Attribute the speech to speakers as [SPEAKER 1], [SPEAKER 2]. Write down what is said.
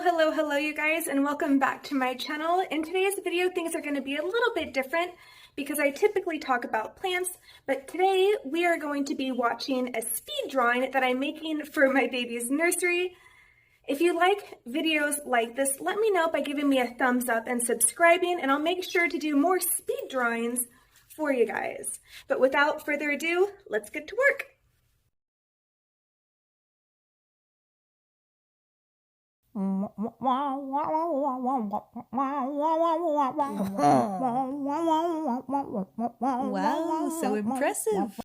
[SPEAKER 1] Hello, you guys, and welcome back to my channel. In today's video, things are going to be a little bit different because I typically talk about plants, but today we are going to be watching a speed drawing that I'm making for my baby's nursery. If you like videos like this, let me know by giving me a thumbs up and subscribing, and I'll make sure to do more speed drawings for you guys. But without further ado, let's get to work.
[SPEAKER 2] Wow, so impressive.